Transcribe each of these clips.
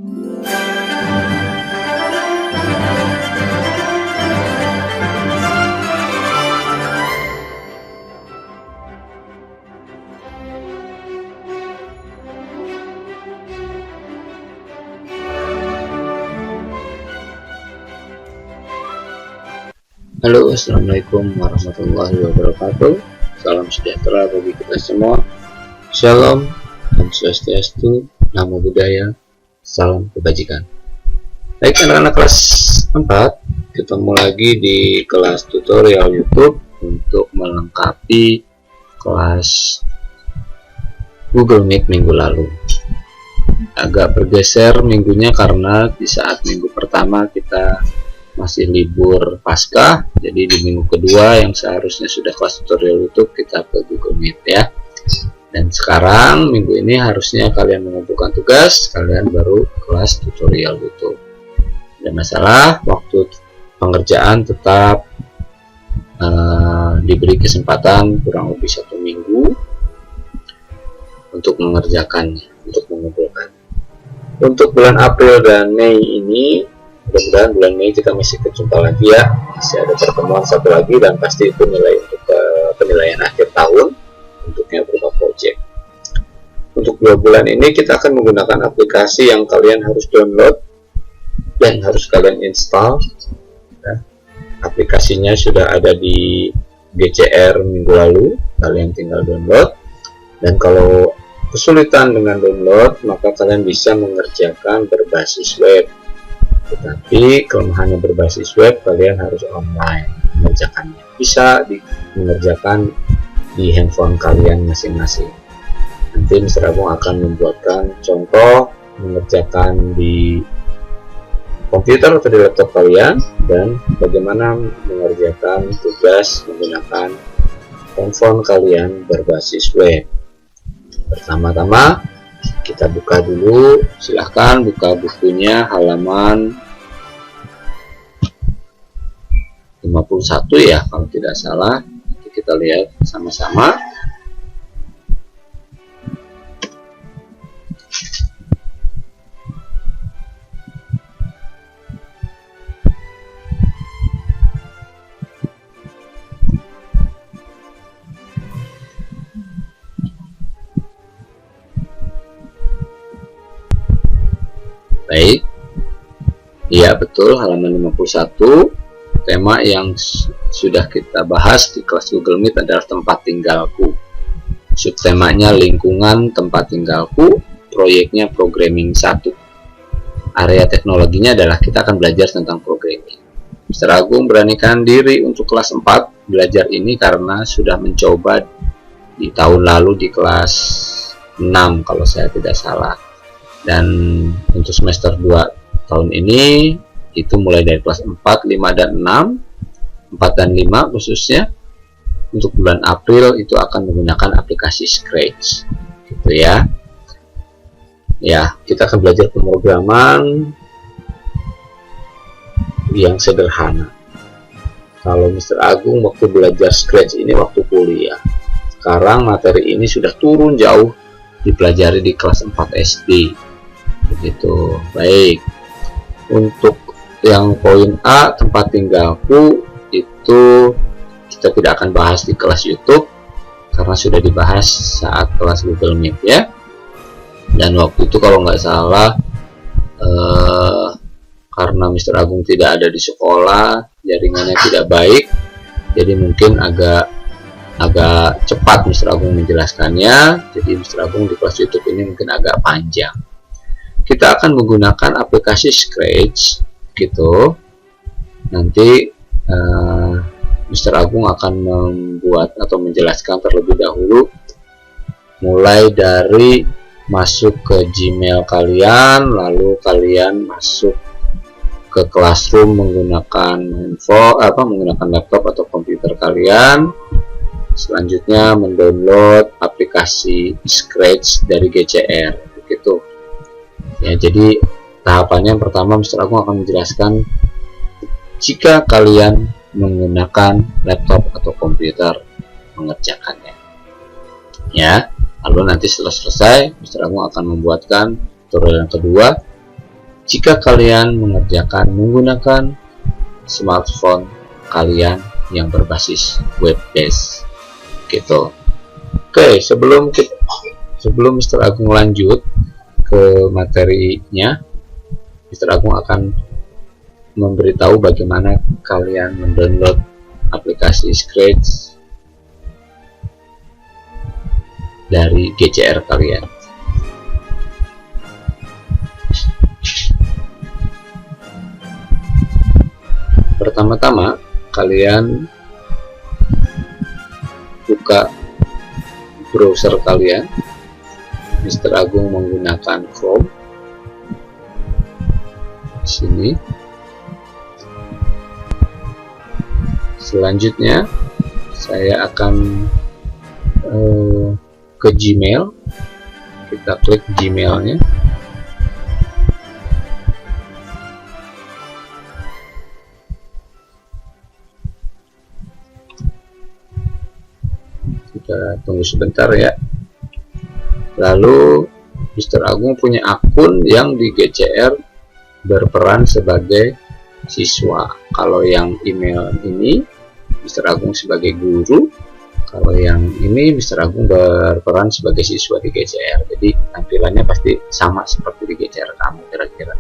Halo, assalamualaikum warahmatullahi wabarakatuh. Salam sejahtera bagi kita semua. Shalom, Om Swastiastu, Namo Buddhaya, salam kebajikan. Baik, anak-anak kelas 4, ketemu lagi di kelas tutorial YouTube untuk melengkapi kelas Google Meet minggu lalu. Agak bergeser minggunya karena di saat minggu pertama kita masih libur Paskah, jadi di minggu kedua yang seharusnya sudah kelas tutorial YouTube kita ke Google Meet ya. Dan sekarang minggu ini harusnya kalian mengumpulkan tugas, kalian baru kelas tutorial YouTube. Ada masalah, waktu pengerjaan tetap diberi kesempatan kurang lebih 1 minggu untuk mengerjakannya, untuk mengumpulkan. Untuk bulan April dan Mei ini, mudah-mudahan bulan Mei kita masih berjumpa lagi ya, masih ada pertemuan satu lagi, dan pasti itu nilai untuk penilaian akhir tahun, bentuknya berupa project. Untuk 2 bulan ini kita akan menggunakan aplikasi yang kalian harus download dan harus kalian install ya. Aplikasinya sudah ada di GCR minggu lalu, kalian tinggal download. Dan kalau kesulitan dengan download, maka kalian bisa mengerjakan berbasis web. Tetapi kelemahannya berbasis web, kalian harus online mengerjakannya. Bisa mengerjakan di handphone kalian masing-masing. Nanti Mr. Agung akan membuatkan contoh mengerjakan di komputer atau di laptop kalian, dan bagaimana mengerjakan tugas menggunakan handphone kalian berbasis web. Pertama-tama kita buka dulu, silahkan buka bukunya halaman 51 ya kalau tidak salah. Nanti kita lihat sama-sama. Baik, iya betul, halaman 51. Tema yang sudah kita bahas di kelas Google Meet adalah tempat tinggalku. Subtemanya lingkungan tempat tinggalku, proyeknya programming 1. Area teknologinya adalah kita akan belajar tentang programming. Mr. Agung beranikan diri untuk kelas 4 belajar ini karena sudah mencoba di tahun lalu di kelas 6 kalau saya tidak salah. Dan untuk semester 2 tahun ini itu mulai dari kelas 4, 5, dan 6, 4 dan 5 khususnya. Untuk bulan April itu akan menggunakan aplikasi Scratch gitu ya. Ya, kita akan belajar pemrograman yang sederhana. Kalau Mr. Agung waktu belajar Scratch ini waktu kuliah. Sekarang materi ini sudah turun jauh, dipelajari di kelas 4 SD. Begitu. Baik, untuk yang poin A, tempat tinggalku, itu kita tidak akan bahas di kelas YouTube karena sudah dibahas saat kelas Google Meet ya. Dan waktu itu kalau nggak salah karena Mr. Agung tidak ada di sekolah, jaringannya tidak baik, jadi mungkin agak cepat Mr. Agung menjelaskannya. Jadi Mr. Agung di kelas YouTube ini mungkin agak panjang. Kita akan menggunakan aplikasi Scratch gitu. Nanti Mr. Agung akan membuat atau menjelaskan terlebih dahulu, mulai dari masuk ke Gmail kalian, lalu kalian masuk ke Classroom menggunakan menggunakan laptop atau komputer kalian. Selanjutnya mendownload aplikasi Scratch dari GCR begitu. Ya, jadi tahapannya pertama Mr. Agung akan menjelaskan jika kalian menggunakan laptop atau komputer mengerjakannya. Ya, lalu nanti setelah selesai Mr. Agung akan membuatkan tutorial yang kedua jika kalian mengerjakan menggunakan smartphone kalian yang berbasis web based gitu. Oke, sebelum Mr. Agung lanjut ke materinya, Mr. Agung akan memberitahu bagaimana kalian mendownload aplikasi Scratch dari GCR kalian. Pertama-tama kalian buka browser kalian. Mr. Agung menggunakan Chrome. Di sini. Selanjutnya saya akan ke Gmail. Kita klik Gmailnya. Kita tunggu sebentar ya. Lalu Mr. Agung punya akun yang di GCR berperan sebagai siswa. Kalau yang email ini Mr. Agung sebagai guru, kalau yang ini Mr. Agung berperan sebagai siswa di GCR. Jadi tampilannya pasti sama seperti di GCR kamu kira-kira.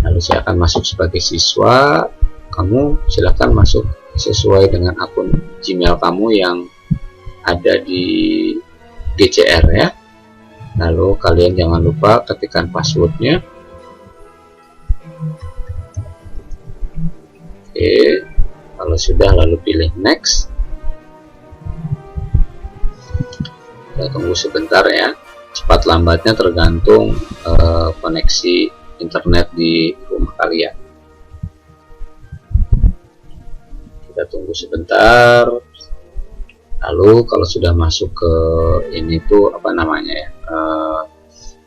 Lalu saya akan masuk sebagai siswa. Kamu silakan masuk sesuai dengan akun Gmail kamu yang ada di GCR ya. Lalu kalian jangan lupa ketikkan passwordnya. Oke, kalau sudah lalu pilih next. Kita tunggu sebentar ya. Cepat lambatnya tergantung koneksi internet di rumah kalian. Kita tunggu sebentar. Lalu kalau sudah masuk ke ini tuh apa namanya ya,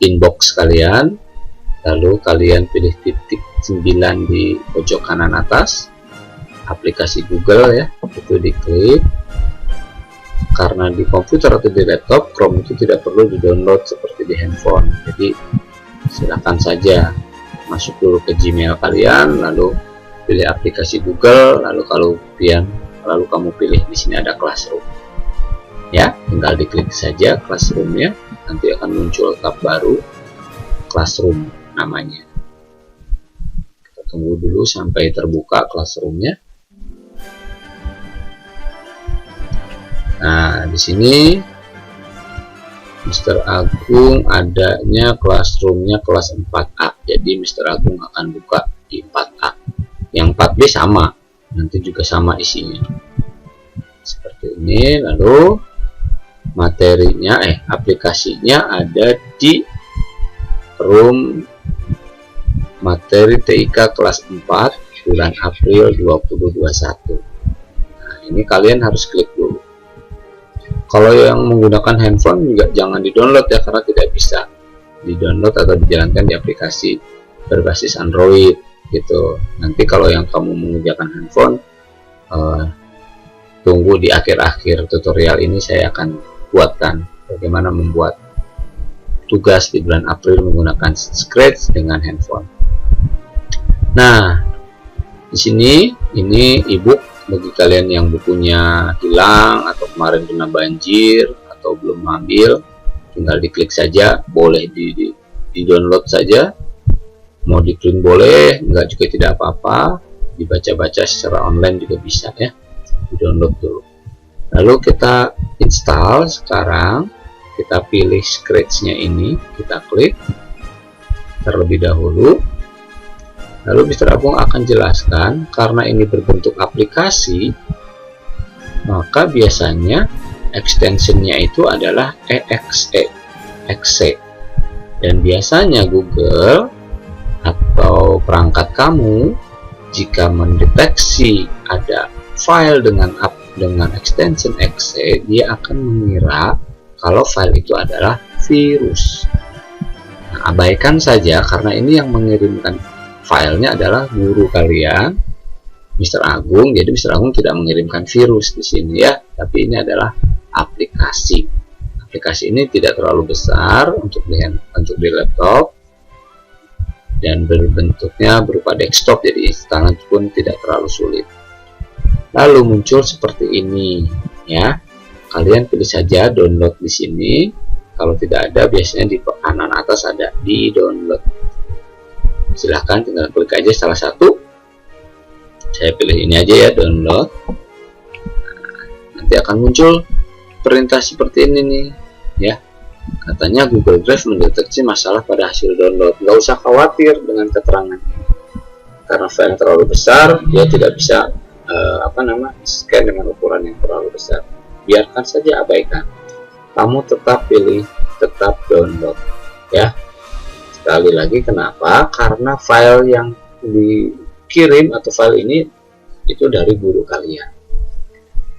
inbox kalian, lalu kalian pilih titik 9 di pojok kanan atas, aplikasi Google ya, itu diklik. Karena di komputer atau di laptop Chrome itu tidak perlu di-download seperti di handphone, jadi silakan saja masuk dulu ke Gmail kalian, lalu pilih aplikasi Google, lalu kamu pilih di sini ada Classroom. Ya, tinggal diklik saja Classroom-nya, nanti akan muncul tab baru Classroom namanya. Kita tunggu dulu sampai terbuka Classroom-nya. Nah, di sini Mr. Agung adanya Classroom-nya kelas 4A. Jadi Mr. Agung akan buka di 4A. Yang 4B sama, nanti juga sama isinya. Seperti ini, lalu materinya aplikasinya ada di room materi TIK kelas 4 bulan April 2021. Nah, ini kalian harus klik dulu. Kalau yang menggunakan handphone juga jangan di-download ya, karena tidak bisa di-download atau dijalankan di aplikasi berbasis Android gitu. Nanti kalau yang kamu mengerjakan handphone, tunggu di akhir-akhir tutorial ini saya akan buatkan bagaimana membuat tugas di bulan April menggunakan Scratch dengan handphone. Nah, di sini ini ebook bagi kalian yang bukunya hilang atau kemarin kena banjir atau belum ambil, tinggal diklik saja, boleh di download saja, mau di print boleh, enggak juga tidak apa-apa, dibaca-baca secara online juga bisa ya, di download dulu. Lalu kita install. Sekarang kita pilih Scratch-nya ini, kita klik terlebih dahulu. Lalu Mr. Agung akan jelaskan, karena ini berbentuk aplikasi, maka biasanya extensionnya itu adalah exe. Dan biasanya Google atau perangkat kamu jika mendeteksi ada file dengan extension exe, dia akan mengira kalau file itu adalah virus. Nah, abaikan saja, karena ini yang mengirimkan filenya adalah guru kalian, Mr. Agung. Jadi Mr. Agung tidak mengirimkan virus di sini ya, tapi ini adalah aplikasi. Aplikasi ini tidak terlalu besar untuk di laptop. dan berbentuknya berupa desktop, jadi instalan pun tidak terlalu sulit. Lalu muncul seperti ini ya, kalian pilih saja download di sini. Kalau tidak ada, biasanya di kanan atas ada di download. Silahkan tinggal klik aja salah satu. Saya pilih ini aja ya, download. Nanti akan muncul perintah seperti ini nih ya. Katanya Google Drive mendeteksi masalah pada hasil download. Nggak usah khawatir dengan keterangan ini, karena file yang terlalu besar dia tidak bisa scan dengan ukuran yang terlalu besar. Biarkan saja, abaikan. Kamu tetap pilih tetap download ya. Sekali lagi, kenapa? Karena file yang dikirim atau file ini itu dari guru kalian,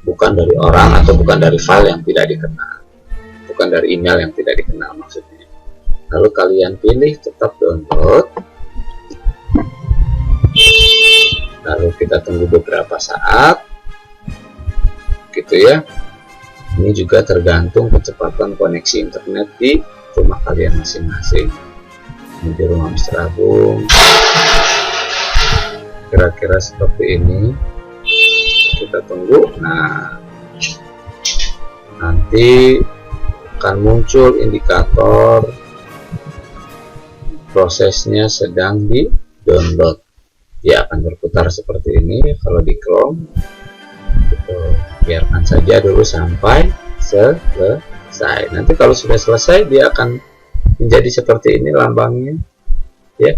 bukan dari orang atau bukan dari file yang tidak dikenal, bukan dari email yang tidak dikenal maksudnya. Lalu kalian pilih tetap download, lalu kita tunggu beberapa saat gitu ya. Ini juga tergantung kecepatan koneksi internet di rumah kalian masing-masing. Ini di rumah Mr. Agung kira-kira seperti ini. Kita tunggu. Nah, nanti akan muncul indikator prosesnya sedang di download. Dia akan berputar seperti ini. Kalau di Chrome gitu, biarkan saja dulu sampai selesai. Nanti kalau sudah selesai, dia akan menjadi seperti ini lambangnya ya,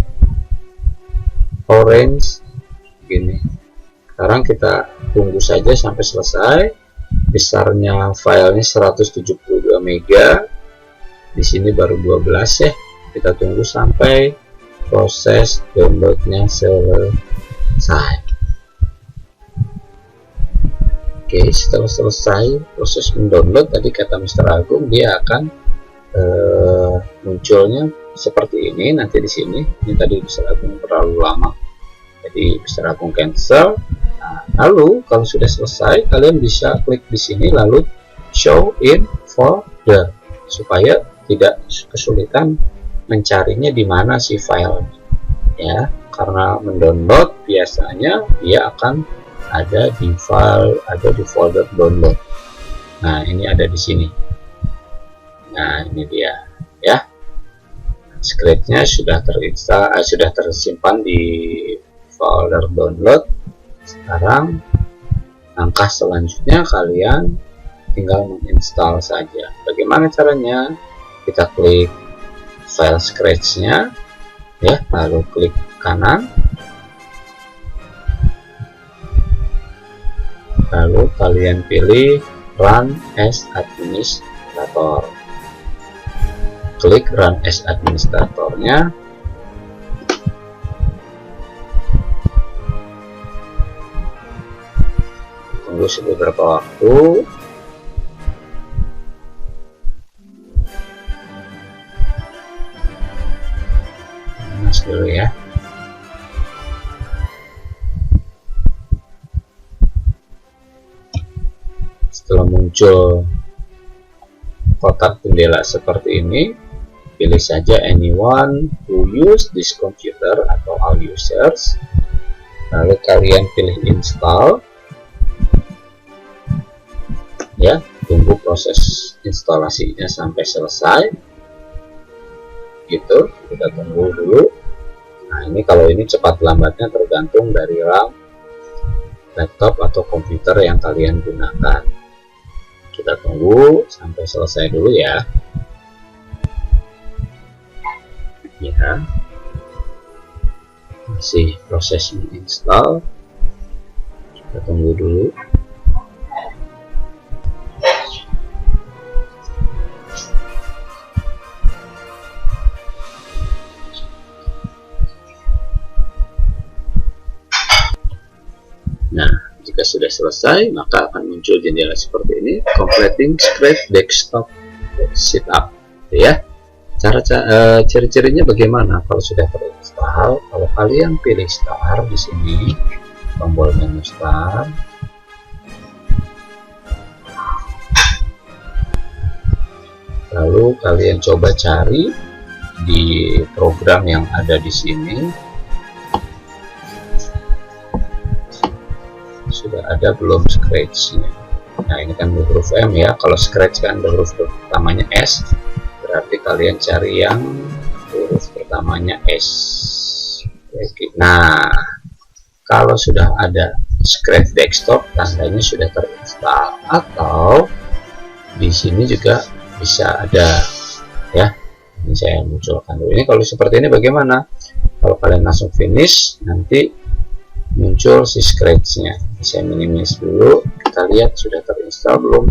orange gini. Sekarang kita tunggu saja sampai selesai. Besarnya filenya 172 mega, di sini baru 12 ya. Kita tunggu sampai proses downloadnya selesai. Oke, setelah selesai proses mendownload tadi kata Mr. Agung, dia akan munculnya seperti ini. Nanti di sini, ini tadi Mr. Agung terlalu lama, jadi Mr. Agung cancel. Nah, lalu kalau sudah selesai, kalian bisa klik di sini lalu show in folder supaya tidak kesulitan mencarinya di mana si file ya, karena mendownload biasanya dia akan ada di file, ada di folder download. Nah, ini ada di sini. Nah, ini dia ya. Scriptnya sudah terinstall, sudah tersimpan di folder download. Sekarang langkah selanjutnya kalian tinggal menginstal saja. Bagaimana caranya? Kita klik file scratch-nya ya, lalu klik kanan, lalu kalian pilih run as administrator. Klik run as administratornya. Tunggu beberapa waktu. Mas dulu ya. Setelah muncul kotak jendela seperti ini, pilih saja anyone who use this computer atau all users, lalu kalian pilih install ya. Tunggu proses instalasinya sampai selesai gitu, kita tunggu dulu. Nah, ini kalau ini cepat lambatnya tergantung dari RAM laptop atau komputer yang kalian gunakan. Kita tunggu sampai selesai dulu ya. Ya, masih proses menginstal. Kita tunggu dulu. Nah, jika sudah selesai, maka akan muncul jendela seperti ini, completing script desktop setup ya. Ciri-cirinya bagaimana kalau sudah terinstall? Kalau kalian pilih start di sini, tombol menu start, lalu kalian coba cari di program yang ada di sini. Sudah ada belum scratch-nya? Nah, ini kan huruf M ya. Kalau scratch kan huruf pertamanya S, berarti kalian cari yang huruf pertamanya S. Oke. Nah, kalau sudah ada Scratch Desktop, tandanya sudah terinstall. Atau di sini juga bisa ada ya. Ini saya munculkan dulu. Ini kalau seperti ini bagaimana? Kalau kalian langsung finish, nanti muncul si scratch-nya. Saya minimize dulu. Kita lihat sudah terinstall belum?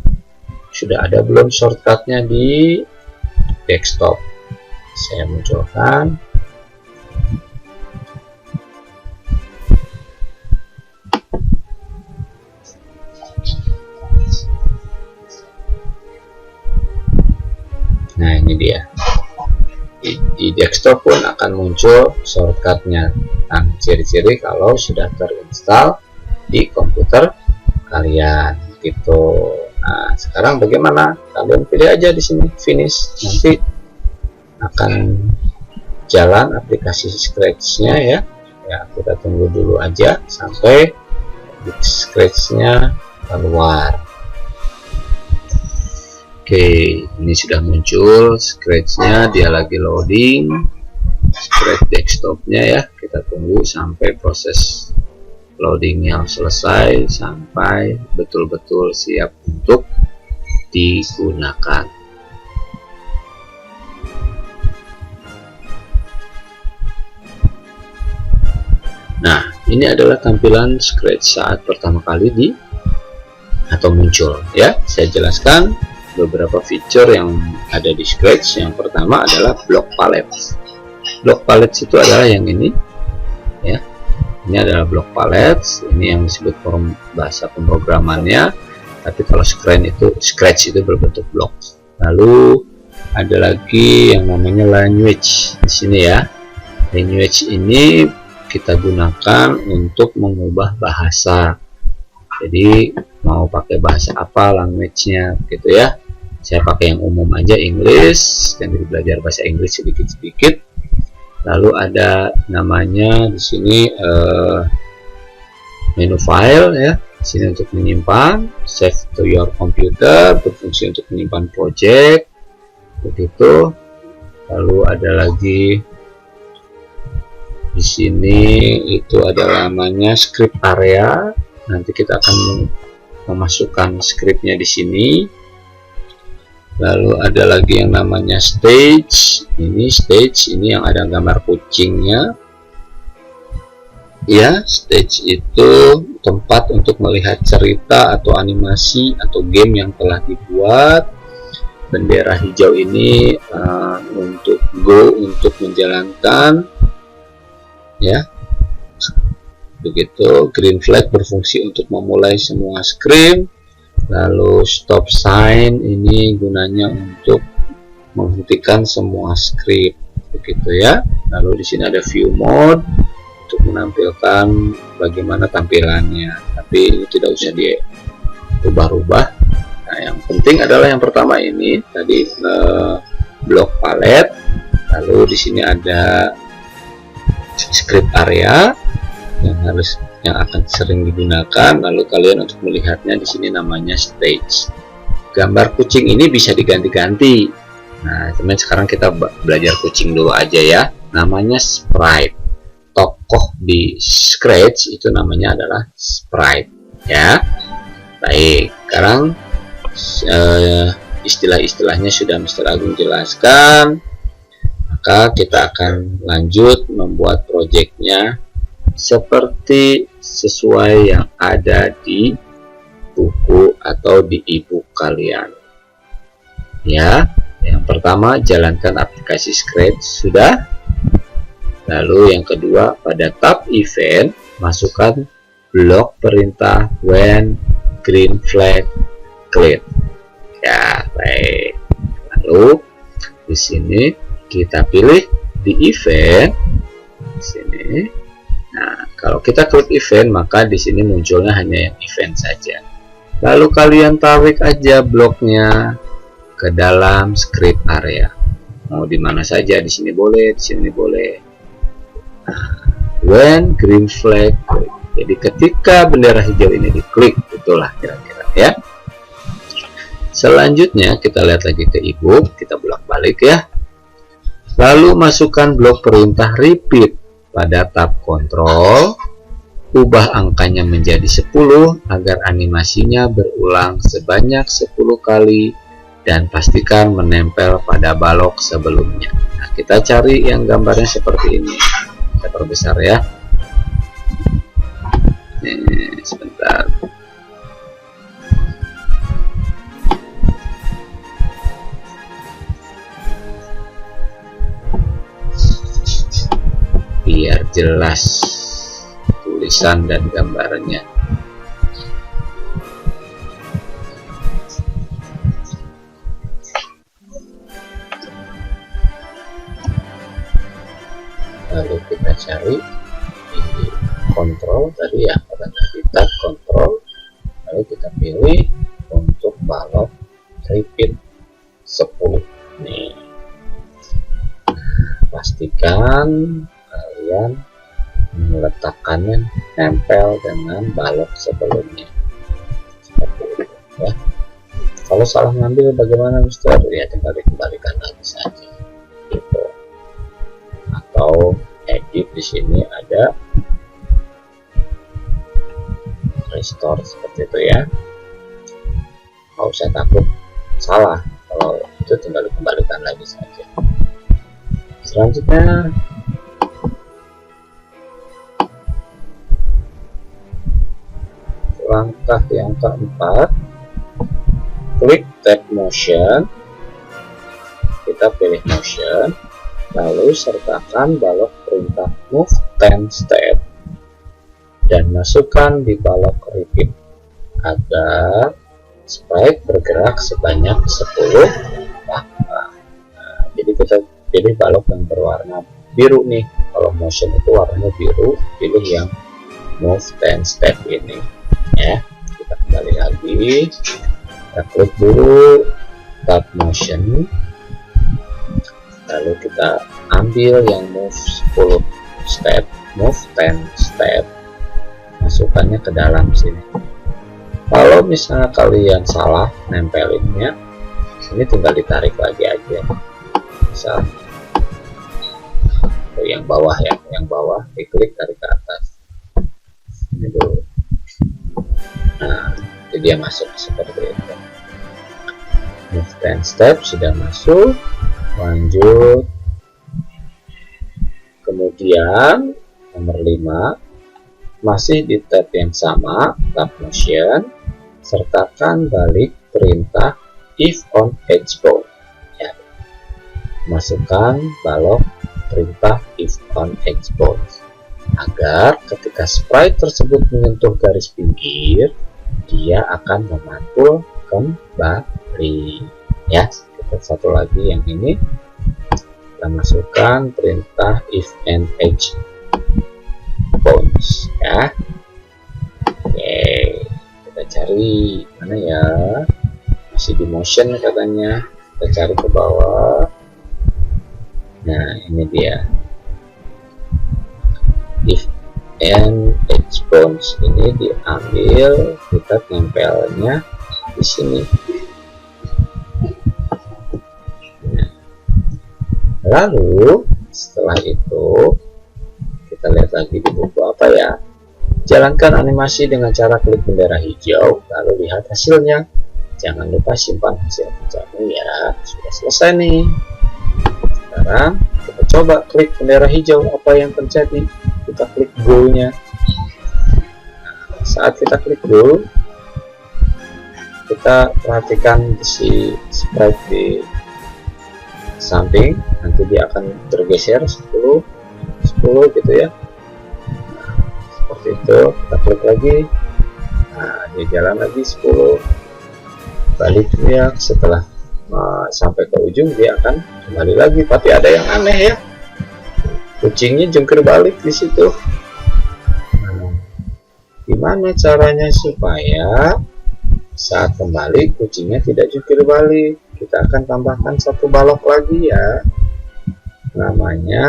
Sudah ada belum shortcut-nya di desktop? Saya munculkan. Nah, ini dia. Di desktop pun akan muncul shortcutnya. Nah, ciri-ciri kalau sudah terinstall di komputer kalian gitu. Nah, sekarang bagaimana? Kalian pilih aja di sini finish. Nanti akan jalan aplikasi Scratch-nya ya. Ya, kita tunggu dulu aja sampai Scratch-nya keluar. Oke, ini sudah muncul Scratch-nya, dia lagi loading Scratch desktop-nya ya. Kita tunggu sampai proses loading-nya selesai, sampai betul-betul siap untuk digunakan. Nah, ini adalah tampilan Scratch saat pertama kali muncul ya. Saya jelaskan beberapa fitur yang ada di Scratch. Yang pertama adalah block palette. Block palette itu adalah yang ini ya. Ini adalah block palette. Ini yang disebut bahasa pemrogramannya. Tapi kalau Scratch itu berbentuk blok. Lalu ada lagi yang namanya language di sini ya. Language ini kita gunakan untuk mengubah bahasa. Jadi mau pakai bahasa apa language-nya gitu ya. Saya pakai yang umum aja, English, dan belajar bahasa Inggris sedikit-sedikit. Lalu ada namanya di sini menu file ya. Di sini untuk menyimpan, save to your computer, berfungsi untuk menyimpan project begitu. Lalu ada lagi di sini itu ada namanya script area. Nanti kita akan memasukkan scriptnya di sini. Lalu ada lagi yang namanya stage. Ini stage, ini yang ada gambar kucingnya ya. Stage itu tempat untuk melihat cerita atau animasi atau game yang telah dibuat. Bendera hijau ini untuk go, untuk menjalankan ya. Begitu. Green flag berfungsi untuk memulai semua screen. Lalu stop sign ini gunanya untuk menghentikan semua script begitu ya. Lalu di sini ada view mode untuk menampilkan bagaimana tampilannya, tapi ini tidak usah diubah-ubah. Nah, yang penting adalah yang pertama ini tadi block palette. Lalu di sini ada script area yang akan sering digunakan. Lalu kalian untuk melihatnya di sini namanya stage. Gambar kucing ini bisa diganti-ganti. Nah, teman, sekarang kita belajar kucing dulu aja ya. Namanya sprite. Tokoh di Scratch itu namanya adalah sprite ya. Baik, sekarang istilah-istilahnya sudah Mr. Agung jelaskan. Maka kita akan lanjut membuat projectnya seperti sesuai yang ada di buku atau di e-book kalian ya. Yang pertama, jalankan aplikasi Scratch sudah. Lalu yang kedua, pada tab event masukkan blok perintah when green flag clear ya. Baik, lalu di sini kita pilih di event di sini. Nah, kalau kita klik event, maka di sini munculnya hanya yang event saja. Lalu kalian tarik aja bloknya ke dalam script area. mau di mana saja, di sini boleh, di sini boleh. When green flag, jadi ketika bendera hijau ini diklik, itulah kira-kira ya. Selanjutnya kita lihat lagi ke ebook, kita bolak-balik ya. Lalu masukkan blok perintah repeat pada tab kontrol, ubah angkanya menjadi 10 agar animasinya berulang sebanyak 10 kali dan pastikan menempel pada balok sebelumnya. Nah, kita cari yang gambarnya seperti ini. Saya perbesar ya. Sebentar. Biar jelas tulisan dan gambarnya. Lalu kita cari di kontrol tadi ya, di tab kontrol, lalu kita pilih untuk balok repeat 10 nih. Pastikan kalian meletakkannya nempel dengan balok sebelumnya seperti itu ya. Kalau salah ngambil bagaimana Mister? Ya tinggal dikembalikan lagi saja gitu. Atau edit, di sini ada restore seperti itu ya. Nggak usah takut salah, kalau itu tinggal dikembalikan lagi saja. Selanjutnya langkah yang keempat, klik tab motion, kita pilih motion, lalu sertakan balok perintah move 10 step dan masukkan di balok repeat agar sprite bergerak sebanyak 10 langkah. Nah, jadi kita pilih balok yang berwarna biru nih. Kalau motion itu warnanya biru, pilih yang move 10 step ini ya. Kita kembali lagi, kita klik dulu tab motion, lalu kita ambil yang move 10 step, move 10 step, masukkannya ke dalam sini. Kalau misalnya kalian salah nempelinnya, ini tinggal ditarik lagi aja. Misal yang bawah ya, yang bawah diklik tarik ke atas ini dulu. Nah, jadi dia masuk seperti itu. Move 10 step sudah masuk, lanjut. Kemudian nomor 5 masih di tab yang sama, tab motion, sertakan balik perintah if on edge bound ya. Masukkan balok perintah if on edge bound agar ketika sprite tersebut menyentuh garis pinggir, dia akan memantul kembali ya. Kita satu lagi yang ini, kita masukkan perintah if and edge bounds ya. Oke, kita cari mana ya, masih di motion katanya, kita cari ke bawah. Nah, ini dia if and edge bounds ini diambil, kita tempelnya di sini. Nah, lalu setelah itu kita lihat lagi di buku apa ya. Jalankan animasi dengan cara klik bendera hijau, lalu lihat hasilnya. Jangan lupa simpan hasil kerjamu ya. Sudah selesai nih. Sekarang kita coba klik bendera hijau, apa yang terjadi? Kita klik go-nya. Nah, saat kita klik go, kita perhatikan si sprite di samping, nanti dia akan tergeser 10 gitu ya. Nah, seperti itu, kita klik lagi. Nah, dia jalan lagi 10. Balik dia setelah sampai ke ujung, dia akan kembali lagi. Tapi ada yang aneh ya, kucingnya jungkir balik di situ. Nah, gimana caranya supaya saat kembali kucingnya tidak jungkir balik? Kita akan tambahkan satu balok lagi ya. namanya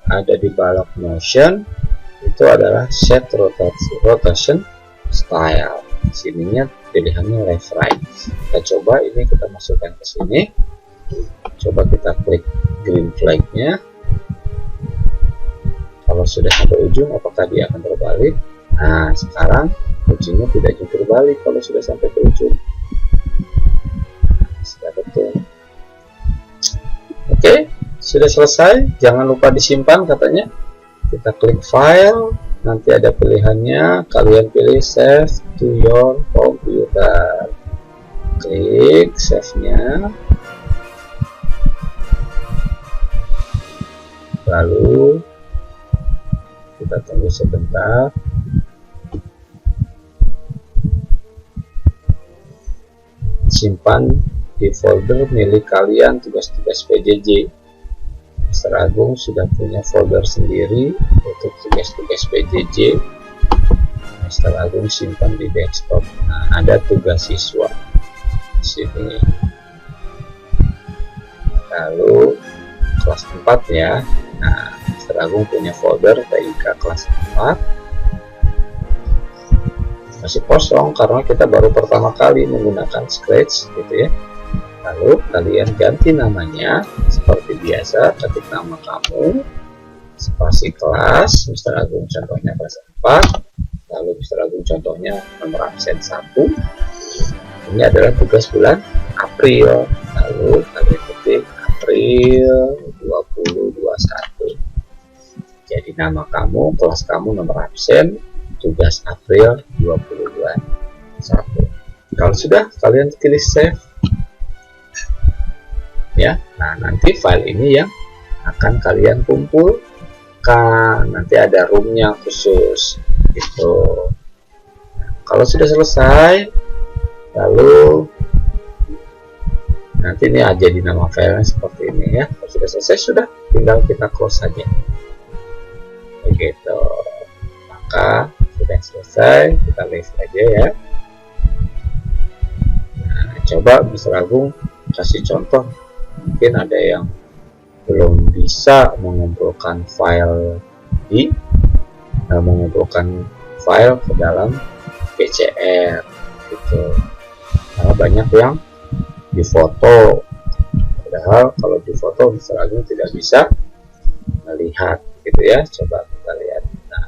ada di balok motion, itu adalah set rotation style. Sininya pilihannya left right. Kita coba ini, kita masukkan ke sini. Coba kita klik green flagnya. Kalau sudah sampai ujung, apakah dia akan terbalik? Nah, sekarang ujungnya tidak jungkir balik kalau sudah sampai ke ujung. Nah, sudah betul. Oke, sudah selesai. Jangan lupa disimpan katanya. Kita klik file, nanti ada pilihannya, kalian pilih save to your computer. Klik save-nya. Lalu kita tunggu sebentar. Simpan di folder milik kalian tugas-tugas PJJ. Mr. Agung sudah punya folder sendiri untuk tugas-tugas PJJ. Mr. Agung simpan di desktop. Nah, ada tugas siswa di sini. Lalu kelas 4 ya. Nah, Mr. Agung punya folder TIK kelas 4. Masih kosong karena kita baru pertama kali menggunakan Scratch gitu ya. Lalu kalian ganti namanya seperti biasa, ketik nama kamu, spasi kelas, Mr. Agung contohnya kelas 4, lalu Mr. Agung contohnya nomor absen 1. Ini adalah tugas bulan April. Lalu kalian ketik April 2021. Jadi nama kamu, kelas kamu, nomor absen, tugas April 2021. Kalau sudah, kalian pilih save ya. Nah, nanti file ini yang akan kalian kumpulkan. Nanti ada roomnya khusus gitu. Nah, kalau sudah selesai, lalu nanti ini aja di nama filenya seperti ini ya. Kalau sudah selesai, sudah tinggal kita close saja begitu. Maka sudah selesai, kita leave aja ya. Nah, coba Mr. Agung kasih contoh. Mungkin ada yang belum bisa mengumpulkan file mengumpulkan file ke dalam PCR gitu. Karena banyak yang difoto, padahal kalau difoto Mr. Agung tidak bisa melihat gitu ya. Coba kita lihat. Nah,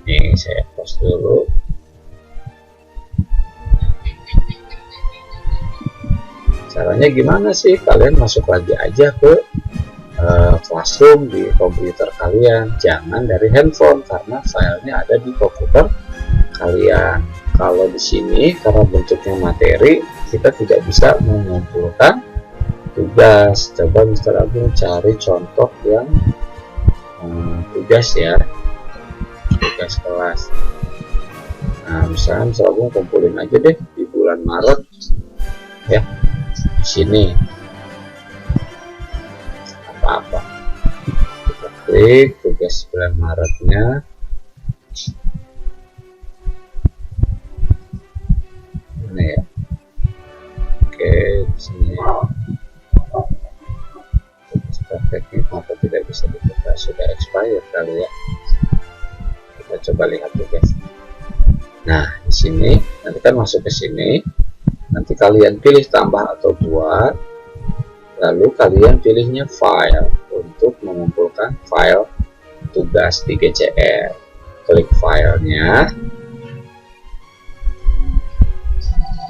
ini saya post dulu. Caranya gimana sih? Kalian masuk lagi aja ke Classroom di komputer kalian, jangan dari handphone karena filenya ada di komputer kalian. Kalau di sini karena bentuknya materi, kita tidak bisa mengumpulkan tugas. Coba Mr. Agung cari contoh yang tugas ya, tugas kelas. Nah, misalnya Mr. Agung kumpulin aja deh di bulan Maret ya. Di sini apa-apa, kita klik tugas bulan Maretnya. Ini ya. Oke, di sini tugas prakteknya kenapa tidak bisa dibuka, sudah expired kali ya. Kita coba lihat tugas. Nah, di sini nanti kan masuk ke sini. Nanti kalian pilih tambah atau buat, lalu kalian pilihnya file untuk mengumpulkan file tugas di GCR. Klik filenya,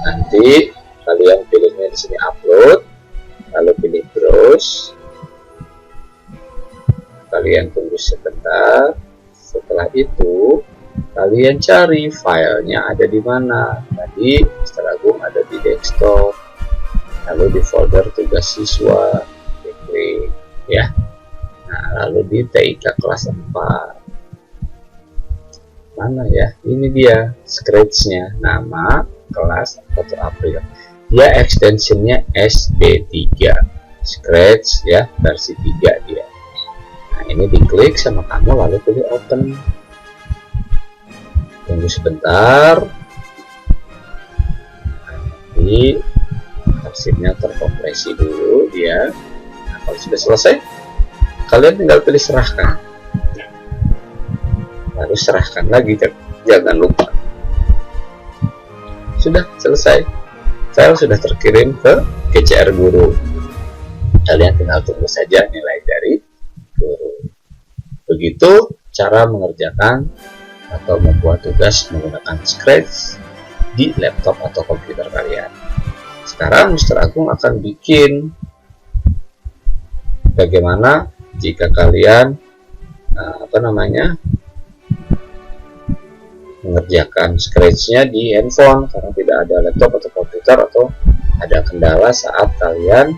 nanti kalian pilihnya di sini upload, lalu pilih browse. Kalian tunggu sebentar. Setelah itu kalian cari filenya ada di mana. Tadi Mr. Agung ada di desktop, lalu di folder tugas siswa, klik ya. Nah, lalu di TIK kelas 4 mana ya, ini dia Scratch-nya, nama, kelas, atau April. Dia extensionnya SB3 Scratch ya, versi 3 dia. Nah, ini diklik sama kamu lalu pilih open. Tunggu sebentar, nanti arsipnya terkompresi dulu dia. Nah, kalau sudah selesai, kalian tinggal pilih serahkan, lalu serahkan lagi, jangan lupa. Sudah selesai, file sudah terkirim ke GCR guru. Kalian tinggal tunggu saja nilai dari guru. Begitu cara mengerjakan atau membuat tugas menggunakan Scratch di laptop atau komputer kalian. Sekarang Mr. Agung akan bikin bagaimana jika kalian mengerjakan Scratch-nya di handphone karena tidak ada laptop atau komputer, atau ada kendala saat kalian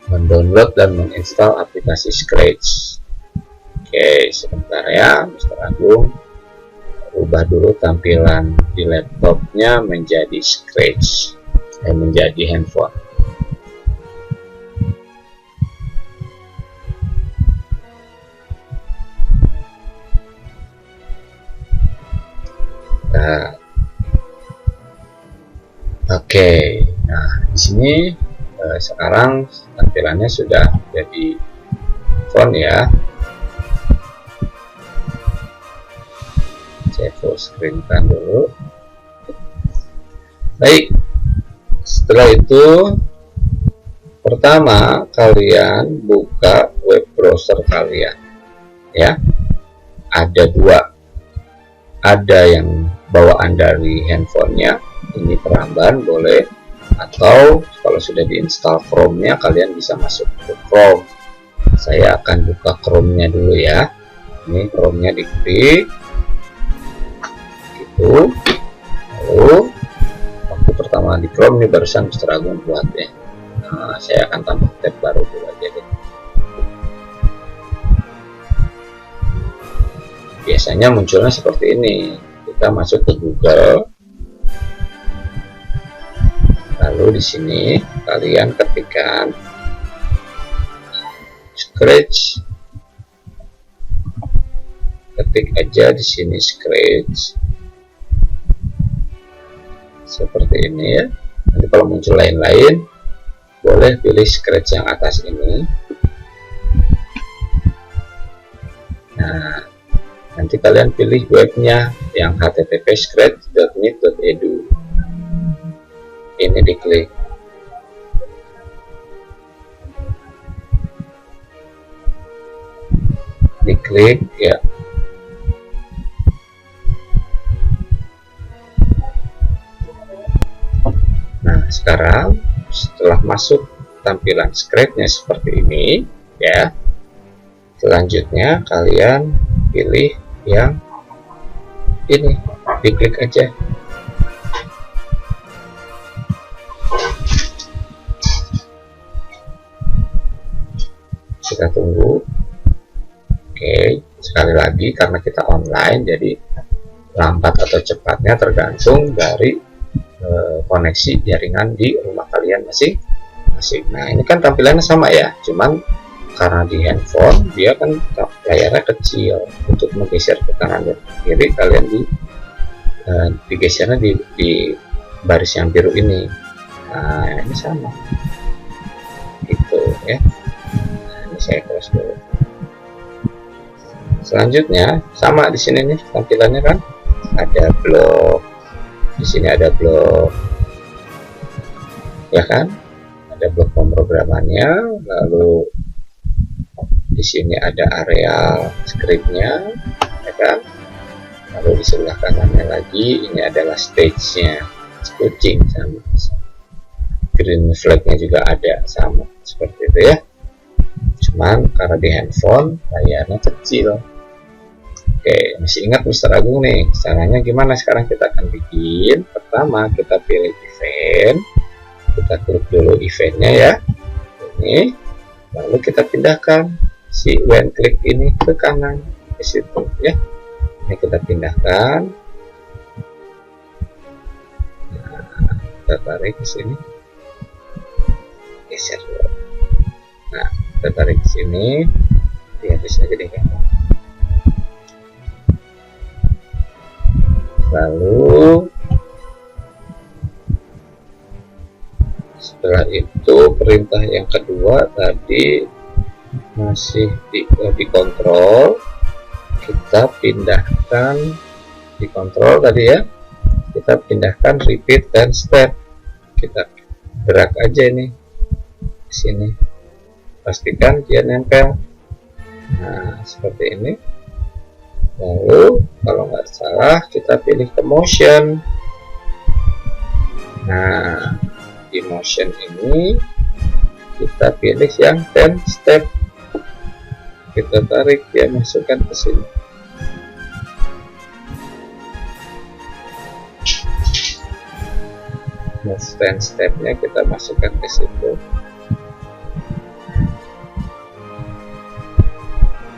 mendownload dan menginstal aplikasi Scratch. Oke, sebentar ya, Mr. Agung ubah dulu tampilan di laptopnya menjadi Scratch, menjadi handphone. Nah, oke, nah di sini sekarang tampilannya sudah jadi font ya. Saya full screen kan dulu. Baik, setelah itu pertama kalian buka web browser kalian ya. Ada dua, ada yang bawaan dari handphonenya, ini peramban boleh, atau kalau sudah diinstal Chrome-nya kalian bisa masuk ke Chrome. Saya akan buka Chrome-nya dulu ya. Ini Chrome-nya diklik gitu. Lalu waktu pertama di Chrome ini barusan Mr. Agung buat ya. Nah, saya akan tambah tab baru dulu aja deh. Biasanya munculnya seperti ini. Kita masuk ke Google. Lalu di sini kalian ketikkan Scratch, ketik aja di sini Scratch seperti ini ya. Nanti kalau muncul lain-lain boleh pilih Scratch yang atas ini. Nah, nanti kalian pilih webnya yang http://scratch.mit.edu. Ini diklik. Diklik ya. Nah, sekarang setelah masuk tampilan Scratch-nya seperti ini ya. Selanjutnya kalian pilih yang ini, diklik aja. Kita tunggu. Oke, sekali lagi karena kita online jadi lambat atau cepatnya tergantung dari koneksi jaringan di rumah kalian masing-masing. Nah, ini kan tampilannya sama ya, cuman karena di handphone dia kan layarnya kecil. Untuk menggeser ke kanan dan kiri kalian digesernya di baris yang biru ini. Nah, ini sama gitu ya. Nah, ini saya close dulu. Selanjutnya sama di sini nih tampilannya kan ada blok, di sini ada blok ya kan, ada blok pemrogramannya, lalu di sini ada areal scriptnya ya kan, lalu di sebelah kanannya lagi ini adalah stage-nya, switching sama, green flag-nya juga ada sama seperti itu ya. Cuman karena di handphone layarnya kecil. Oke, masih ingat Mr. Agung nih caranya gimana? Sekarang kita akan bikin. Pertama kita pilih event, kita klik dulu eventnya ya, ini, lalu kita pindahkan si when click ini ke kanan di situ ya. Ini kita pindahkan, nah, kita tarik ke sini, geser dulu. Nah, kita tarik ke sini, dia bisa jadi kayak. Lalu Setelah itu perintah yang kedua tadi masih dikontrol, kita pindahkan dikontrol tadi ya, kita pindahkan repeat dan step, kita drag aja ini di sini, pastikan dia nempel. Nah seperti ini. Lalu kalau nggak salah kita pilih ke motion. Nah di motion ini kita pilih yang 10 step, kita tarik, dia masukkan ke sini. Nah 10 stepnya kita masukkan ke situ.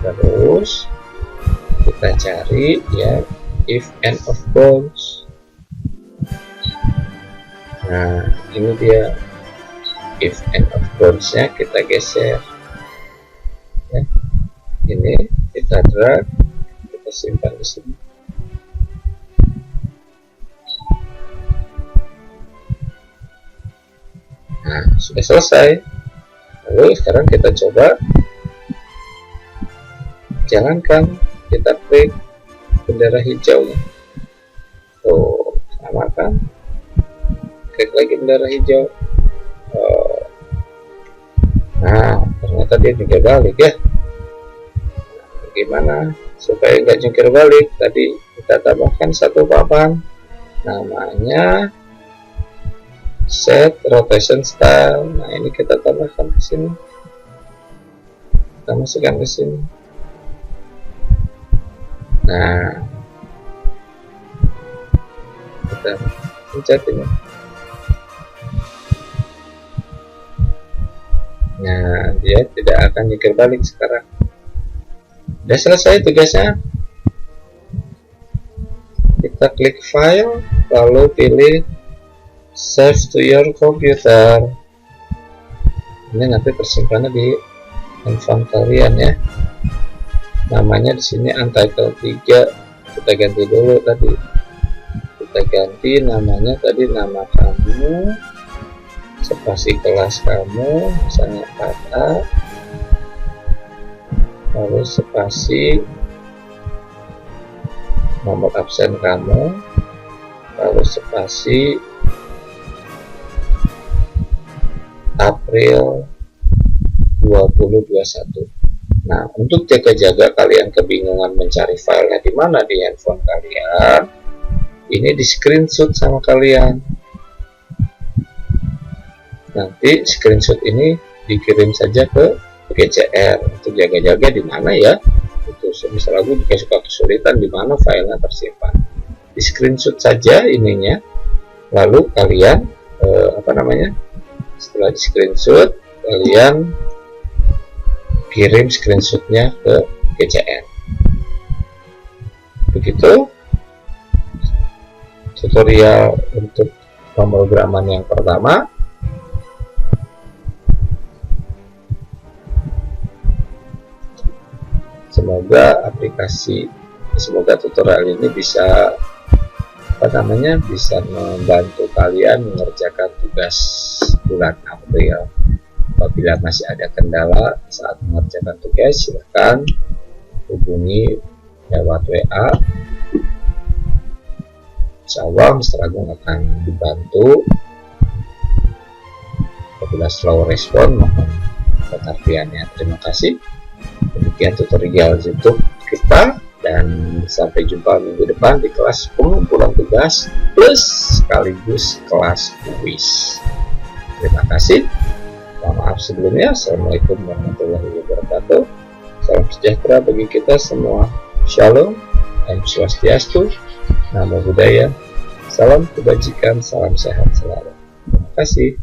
Terus kita cari ya if and of bounds. Nah ini dia if and of bounds-nya, kita geser ya. Ini kita drag, kita simpan di sini. Nah sudah selesai. Lalu sekarang kita coba jalankan, kita klik bendera hijaunya. Tuh sama kan, klik lagi bendera hijau. Nah ternyata dia jungkir balik ya. Nah, gimana supaya nggak jungkir balik? Tadi kita tambahkan satu papan, namanya set rotation style. Nah ini kita tambahkan ke sini, kita masukkan ke sini. Nah kita pencet ini. Nah dia tidak akan jungkir balik sekarang. Sudah selesai tugasnya. Kita klik file, lalu pilih save to your computer. Ini nanti tersimpannya di handphone kalian ya. Namanya di sini Untitled 3. Kita ganti dulu tadi. Kita ganti namanya tadi, nama kamu, spasi kelas kamu, misalnya 4A, lalu spasi nomor absen kamu, lalu spasi April 2021. Nah, untuk jaga-jaga kalian kebingungan mencari filenya di mana di handphone kalian, ini di screenshot sama kalian. Nanti screenshot ini dikirim saja ke GCR untuk jaga-jaga di mana ya. Itu misalnya aku jika suka kesulitan di mana filenya tersimpan, di screenshot saja ininya. Lalu kalian setelah di screenshot kalian kirim screenshotnya ke GCR. Begitu tutorial untuk pemrograman yang pertama. Semoga tutorial ini bisa bisa membantu kalian mengerjakan tugas bulan April. Apabila masih ada kendala saat mengerjakan tugas, silahkan hubungi lewat WA. Insya Allah Mr. Agung akan dibantu. Apabila slow respon, mohon pengertiannya. Terima kasih. Demikian tutorial YouTube kita, dan sampai jumpa minggu depan di kelas pengumpulan tugas plus sekaligus kelas kuis. Terima kasih. Mohon maaf sebelumnya. Assalamualaikum warahmatullahi wabarakatuh. Salam sejahtera bagi kita semua. Shalom, Om Swastiastu, Namo Buddhaya, salam kebajikan, salam sehat selalu. Terima kasih.